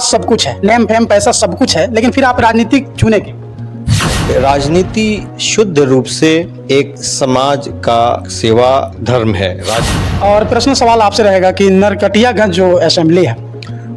पास सब कुछ है, नेम फेम पैसा सब कुछ है, लेकिन फिर आप राजनीति चुने क्यों? राजनीति शुद्ध रूप से एक समाज का सेवा धर्म है। और प्रश्न सवाल आपसे रहेगा कि नरकटियागंज जो असेंबली है,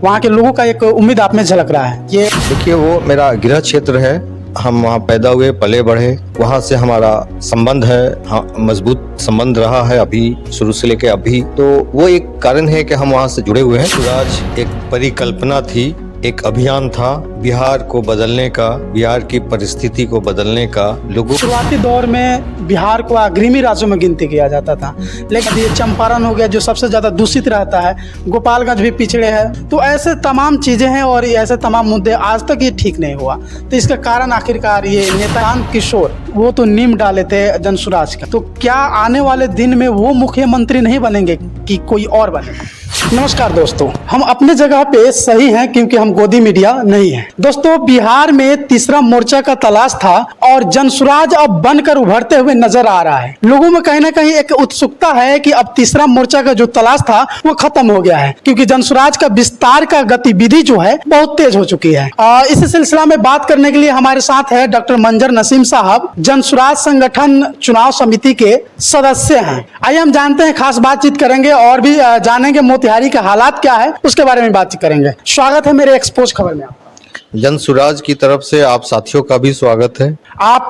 वहाँ के लोगों का एक उम्मीद आप में झलक रहा है। ये देखिए, वो मेरा गृह क्षेत्र है। हम वहाँ पैदा हुए, पले बढ़े, वहाँ से हमारा संबंध है, हाँ, मजबूत संबंध रहा है अभी शुरू से लेके अभी। तो वो एक कारण है कि हम वहाँ से जुड़े हुए हैं। स्वराज एक परिकल्पना थी, एक अभियान था बिहार को बदलने का, बिहार की परिस्थिति को बदलने का। लोगों शुरुआती दौर में बिहार को अग्रणी राज्यों में गिनती किया जाता था, लेकिन ये चंपारण हो गया जो सबसे ज्यादा दूषित रहता है, गोपालगंज भी पिछड़े है। तो ऐसे तमाम चीजें हैं और ऐसे तमाम मुद्दे आज तक ये ठीक नहीं हुआ। तो इसका कारण आखिरकार ये नेता किशोर, वो तो नींव डाले थे जनसुराज का। तो क्या आने वाले दिन में वो मुख्यमंत्री नहीं बनेंगे कि कोई और बनेगा? नमस्कार दोस्तों, हम अपने जगह पे सही हैं क्योंकि हम गोदी मीडिया नहीं है। दोस्तों, बिहार में तीसरा मोर्चा का तलाश था और जनसुराज अब बनकर उभरते हुए नजर आ रहा है। लोगों में कहीं ना कहीं एक उत्सुकता है कि अब तीसरा मोर्चा का जो तलाश था वो खत्म हो गया है, क्योंकि जनसुराज का विस्तार का गतिविधि जो है बहुत तेज हो चुकी है। इस सिलसिला में बात करने के लिए हमारे साथ है डॉक्टर मंजर नसीम साहब, जनसुराज संगठन चुनाव समिति के सदस्य हैं। आइए हम जानते हैं, खास बातचीत करेंगे और भी जानेंगे मोतिहारी के हालात क्या है, उसके बारे में बातचीत करेंगे। स्वागत है मेरे एक्सपोज खबर में। जनसुराज की तरफ से आप साथियों का भी स्वागत है। आप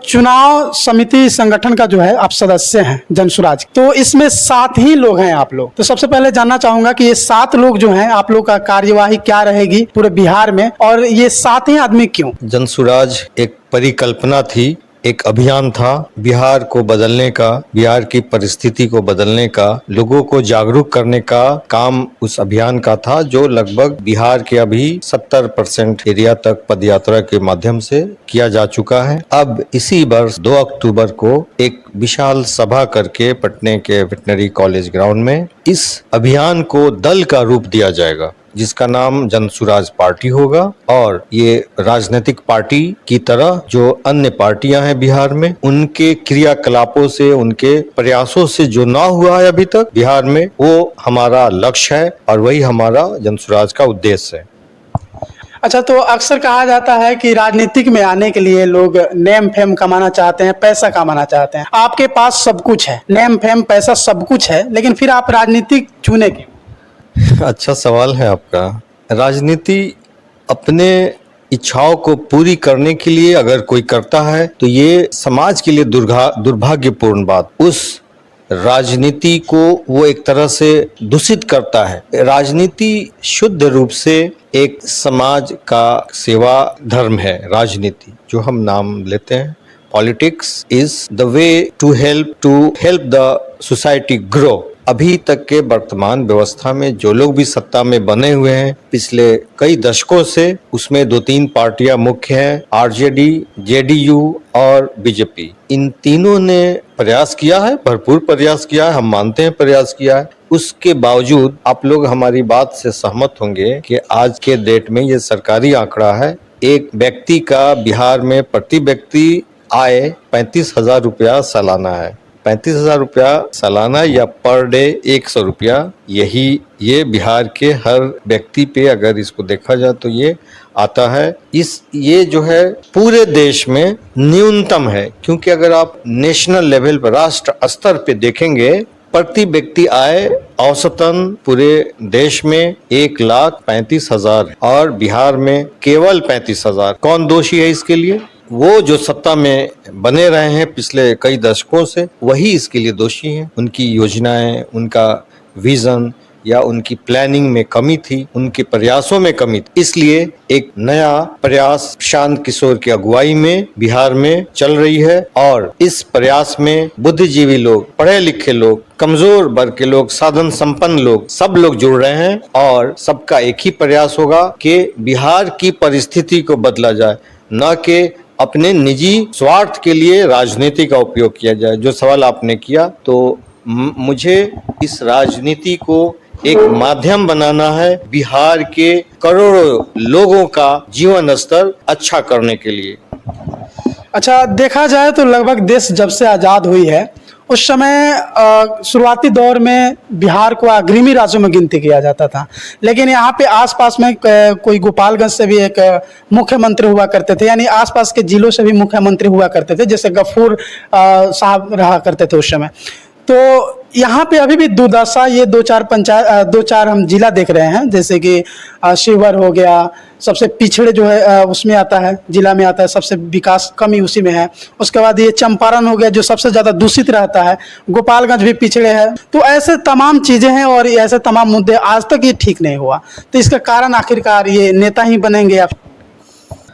चुनाव समिति संगठन का जो है आप सदस्य हैं जनसुराज, तो इसमें 7 ही लोग हैं आप लोग। तो सबसे पहले जानना चाहूंगा कि ये 7 लोग जो हैं, आप लोग का कार्यवाही क्या रहेगी पूरे बिहार में, और ये 7 ही आदमी क्यों? जनसुराज एक परिकल्पना थी, एक अभियान था बिहार को बदलने का, बिहार की परिस्थिति को बदलने का, लोगों को जागरूक करने का काम उस अभियान का था, जो लगभग बिहार के अभी 70% एरिया तक पदयात्रा के माध्यम से किया जा चुका है। अब इसी वर्ष 2 अक्टूबर को एक विशाल सभा करके पटने के वेटनरी कॉलेज ग्राउंड में इस अभियान को दल का रूप दिया जाएगा, जिसका नाम जनसुराज पार्टी होगा। और ये राजनीतिक पार्टी की तरह जो अन्य पार्टियां हैं बिहार में, उनके क्रियाकलापों से, उनके प्रयासों से जो ना हुआ है अभी तक बिहार में, वो हमारा लक्ष्य है और वही हमारा जनसुराज का उद्देश्य है। अच्छा, तो अक्सर कहा जाता है कि राजनीतिक में आने के लिए लोग नेम फेम कमाना चाहते हैं, पैसा कमाना चाहते हैं। आपके पास सब कुछ है, नेम फेम पैसा सब कुछ है, लेकिन फिर आप राजनीतिक चुने क्यों? अच्छा सवाल है आपका। राजनीति अपने इच्छाओं को पूरी करने के लिए अगर कोई करता है तो ये समाज के लिए दुर्भाग्यपूर्ण बात, उस राजनीति को वो एक तरह से दूषित करता है। राजनीति शुद्ध रूप से एक समाज का सेवा धर्म है। राजनीति जो हम नाम लेते हैं, politics is the way to help the society grow. अभी तक के वर्तमान व्यवस्था में जो लोग भी सत्ता में बने हुए हैं पिछले कई दशकों से, उसमें 2-3 पार्टियां मुख्य हैं, आरजेडी, जेडीयू और बीजेपी। इन तीनों ने प्रयास किया है, भरपूर प्रयास किया है, हम मानते हैं प्रयास किया है। उसके बावजूद आप लोग हमारी बात से सहमत होंगे कि आज के डेट में ये सरकारी आंकड़ा है, एक व्यक्ति का बिहार में प्रति व्यक्ति आय 35,000 रुपया सालाना है। 35,000 रुपया सालाना या पर डे 100 रुपया, ये बिहार के हर व्यक्ति पे अगर इसको देखा जाए तो ये आता है। ये जो है पूरे देश में न्यूनतम है, क्योंकि अगर आप नेशनल लेवल पर, राष्ट्र स्तर पे देखेंगे, प्रति व्यक्ति आय औसतन पूरे देश में 1,35,000 और बिहार में केवल 35,000। कौन दोषी है इसके लिए? वो जो सत्ता में बने रहे हैं पिछले कई दशकों से, वही इसके लिए दोषी हैं। उनकी योजनाएं, उनका विजन या उनकी प्लानिंग में कमी थी, उनके प्रयासों में कमी थी। इसलिए एक नया प्रयास शांत किशोर की अगुवाई में बिहार में चल रही है और इस प्रयास में बुद्धिजीवी लोग, पढ़े लिखे लोग, कमजोर वर्ग के लोग, साधन संपन्न लोग, सब लोग जुड़ रहे हैं और सबका एक ही प्रयास होगा कि बिहार की परिस्थिति को बदला जाए, न कि अपने निजी स्वार्थ के लिए राजनीति का उपयोग किया जाए। जो सवाल आपने किया, तो मुझे इस राजनीति को एक माध्यम बनाना है बिहार के करोड़ों लोगों का जीवन स्तर अच्छा करने के लिए। अच्छा, देखा जाए तो लगभग देश जब से आज़ाद हुई है उस समय शुरुआती दौर में बिहार को अग्रणी राज्यों में गिनती किया जाता था, लेकिन यहाँ पे आसपास में कोई गोपालगंज से भी एक मुख्यमंत्री हुआ करते थे, यानी आसपास के जिलों से भी मुख्यमंत्री हुआ करते थे, जैसे गफूर साहब रहा करते थे उस समय। तो यहाँ पे अभी भी दुर्दशा, ये दो चार हम जिला देख रहे हैं, जैसे कि शिवहर हो गया, सबसे पिछड़े जो है उसमें आता है, जिला में आता है, सबसे विकास कमी उसी में है। उसके बाद ये चंपारण हो गया जो सबसे ज़्यादा दूषित रहता है, गोपालगंज भी पिछड़े है। तो ऐसे तमाम चीज़ें हैं और ऐसे तमाम मुद्दे, आज तक ये ठीक नहीं हुआ। तो इसका कारण आखिरकार ये नेता ही बनेंगे या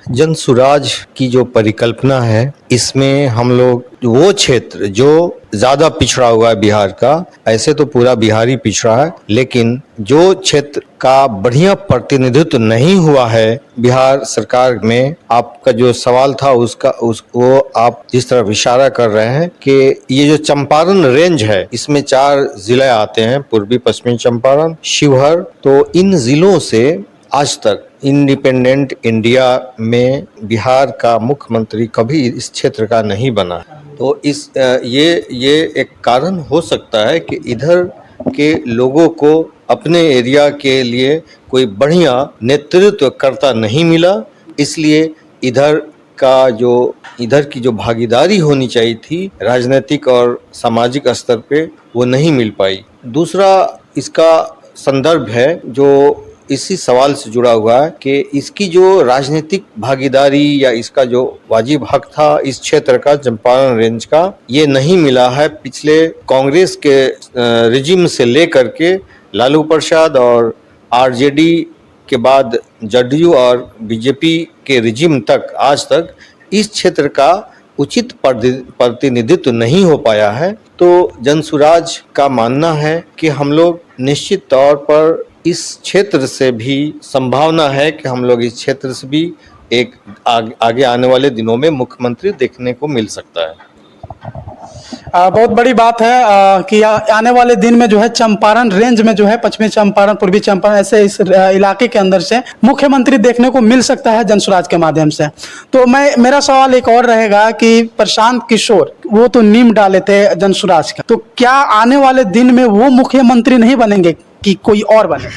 जन सुराज की जो परिकल्पना है, इसमें हम लोग वो क्षेत्र जो ज्यादा पिछड़ा हुआ है बिहार का, ऐसे तो पूरा बिहार ही पिछड़ा है, लेकिन जो क्षेत्र का बढ़िया प्रतिनिधित्व नहीं हुआ है बिहार सरकार में, आपका जो सवाल था वो आप जिस तरफ इशारा कर रहे हैं कि ये जो चंपारण रेंज है, इसमें 4 जिले आते हैं, पूर्वी पश्चिमी चंपारण, शिवहर। तो इन जिलों से आज तक इंडिपेंडेंट इंडिया में बिहार का मुख्यमंत्री कभी इस क्षेत्र का नहीं बना। तो ये एक कारण हो सकता है कि इधर के लोगों को अपने एरिया के लिए कोई बढ़िया नेतृत्वकर्ता नहीं मिला, इसलिए इधर की जो भागीदारी होनी चाहिए थी राजनीतिक और सामाजिक स्तर पे, वो नहीं मिल पाई। दूसरा इसका संदर्भ है जो इसी सवाल से जुड़ा हुआ है कि इसकी जो राजनीतिक भागीदारी या इसका जो वाजिब हक था इस क्षेत्र का, चंपारण रेंज का, ये नहीं मिला है। पिछले कांग्रेस के रिजिम से लेकर के लालू प्रसाद और आरजेडी के बाद जदयू और बीजेपी के रिजिम तक आज तक इस क्षेत्र का उचित प्रतिनिधित्व नहीं हो पाया है। तो जनसुराज का मानना है कि हम लोग निश्चित तौर पर इस क्षेत्र से भी संभावना है कि हम लोग इस क्षेत्र से भी एक आगे आने वाले दिनों में मुख्यमंत्री देखने को मिल सकता है। बहुत बड़ी बात है कि आने वाले दिन में जो है चंपारण रेंज में जो है पश्चिमी चंपारण, पूर्वी चंपारण, ऐसे इस इलाके के अंदर से मुख्यमंत्री देखने को मिल सकता है जनसुराज के माध्यम से। तो मेरा सवाल एक और रहेगा कि प्रशांत किशोर वो तो नींव डाले थे जनसुराज का, तो क्या आने वाले दिन में वो मुख्यमंत्री नहीं बनेंगे कि कोई और बने?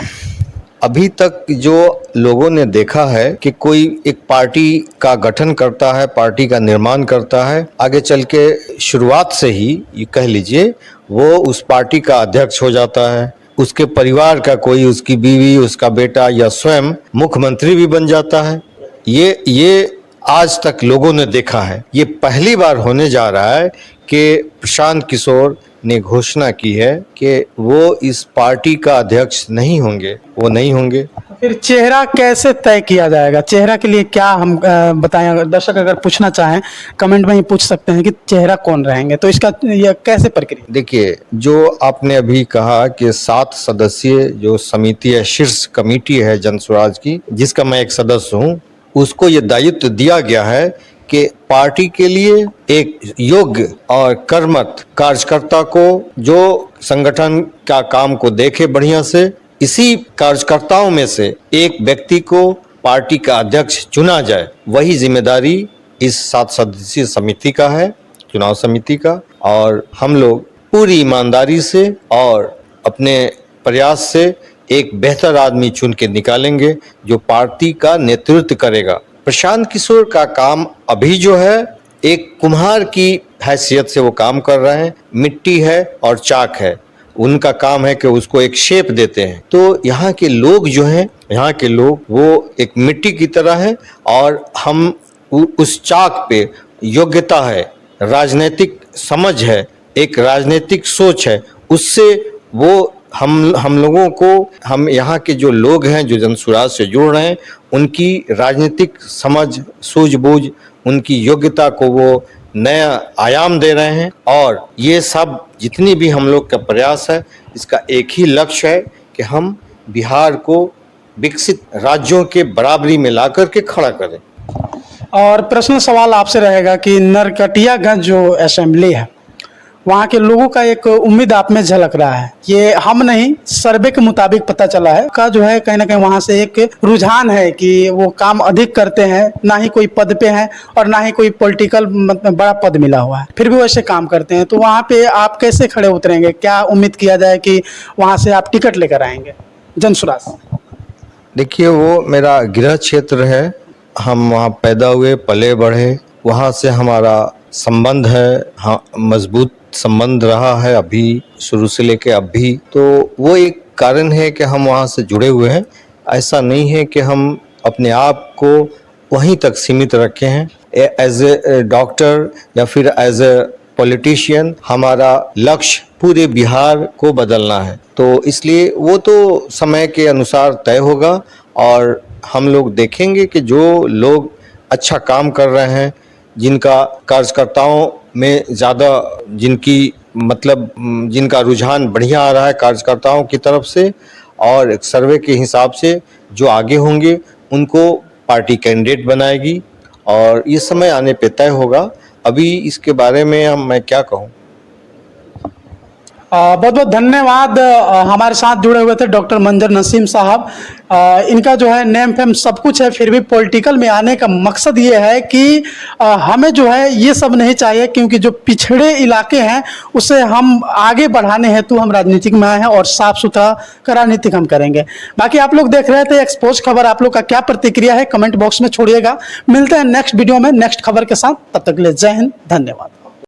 अभी तक जो लोगों ने देखा है कि कोई एक पार्टी का गठन करता है, पार्टी का निर्माण करता है, आगे चल के शुरुआत से ही ये कह लीजिए वो उस पार्टी का अध्यक्ष हो जाता है, उसके परिवार का कोई, उसकी बीवी, उसका बेटा या स्वयं मुख्यमंत्री भी बन जाता है। ये आज तक लोगों ने देखा है। ये पहली बार होने जा रहा है कि प्रशांत किशोर ने घोषणा की है कि वो इस पार्टी का अध्यक्ष नहीं होंगे, वो नहीं होंगे। फिर चेहरा कैसे तय किया जाएगा? चेहरा के लिए क्या हम बताएं? अगर दर्शक अगर पूछना चाहें कमेंट में ही पूछ सकते हैं कि चेहरा कौन रहेंगे, तो इसका यह कैसे प्रक्रिया? देखिए, जो आपने अभी कहा कि 7 सदस्यीय जो समिति है, शीर्ष कमेटी है जनसुराज की, जिसका मैं एक सदस्य हूँ, उसको ये दायित्व दिया गया है कि पार्टी के लिए एक योग्य और कर्मठ कार्यकर्ता को, जो संगठन का काम को देखे बढ़िया से, इसी कार्यकर्ताओं में से एक व्यक्ति को पार्टी का अध्यक्ष चुना जाए। वही जिम्मेदारी इस 7 सदस्यीय समिति का है, चुनाव समिति का। और हम लोग पूरी ईमानदारी से और अपने प्रयास से एक बेहतर आदमी चुन के निकालेंगे जो पार्टी का नेतृत्व करेगा। प्रशांत किशोर का काम अभी जो है एक कुम्हार की हैसियत से वो काम कर रहे हैं, मिट्टी है और चाक है, उनका काम है कि उसको एक शेप देते हैं। तो यहाँ के लोग जो हैं, यहाँ के लोग वो एक मिट्टी की तरह है और हम उस चाक पे योग्यता है, राजनीतिक समझ है, एक राजनीतिक सोच है, उससे वो हम लोगों को, हम यहाँ के जो लोग हैं जो जनसुराज से जुड़ रहे हैं, उनकी राजनीतिक समझ, सूझबूझ, उनकी योग्यता को वो नया आयाम दे रहे हैं। और ये सब जितनी भी हम लोग का प्रयास है, इसका एक ही लक्ष्य है कि हम बिहार को विकसित राज्यों के बराबरी में ला करके खड़ा करें। और प्रश्न सवाल आपसे रहेगा कि नरकटियागंज जो असेंबली है वहाँ के लोगों का एक उम्मीद आप में झलक रहा है। ये हम नहीं, सर्वे के मुताबिक पता चला है का जो है कहीं ना कहीं वहाँ से एक रुझान है कि वो काम अधिक करते हैं, ना ही कोई पद पे हैं और ना ही कोई पॉलिटिकल मतलब बड़ा पद मिला हुआ है, फिर भी वैसे काम करते हैं। तो वहाँ पे आप कैसे खड़े उतरेंगे? क्या उम्मीद किया जाए कि वहाँ से आप टिकट लेकर आएंगे जनसुराज? देखिए, वो मेरा गृह क्षेत्र है, हम वहाँ पैदा हुए पले बढ़े, वहाँ से हमारा संबंध है, हाँ मजबूत संबंध रहा है अभी शुरू से लेके अब भी। तो वो एक कारण है कि हम वहाँ से जुड़े हुए हैं। ऐसा नहीं है कि हम अपने आप को वहीं तक सीमित रखे हैं। एज ए डॉक्टर या फिर एज ए पॉलिटिशियन हमारा लक्ष्य पूरे बिहार को बदलना है। तो इसलिए वो तो समय के अनुसार तय होगा और हम लोग देखेंगे कि जो लोग अच्छा काम कर रहे हैं, जिनका कार्यकर्ताओं में ज़्यादा जिनका रुझान बढ़िया आ रहा है कार्यकर्ताओं की तरफ से, और एक सर्वे के हिसाब से जो आगे होंगे उनको पार्टी कैंडिडेट बनाएगी और ये समय आने पे तय होगा। अभी इसके बारे में मैं क्या कहूँ। बहुत बहुत धन्यवाद। हमारे साथ जुड़े हुए थे डॉक्टर मंजर नसीम साहब। इनका जो है नेम फेम सब कुछ है, फिर भी पॉलिटिकल में आने का मकसद ये है कि हमें जो है ये सब नहीं चाहिए, क्योंकि जो पिछड़े इलाके हैं उसे हम आगे बढ़ाने हेतु हम राजनीतिक में आए हैं और साफ सुथरा का राजनीतिक हम करेंगे। बाकी आप लोग देख रहे थे एक्सपोज खबर, आप लोग का क्या प्रतिक्रिया है कमेंट बॉक्स में छोड़िएगा। मिलते हैं नेक्स्ट वीडियो में नेक्स्ट खबर के साथ, तब तक के लिए जय हिंद, धन्यवाद।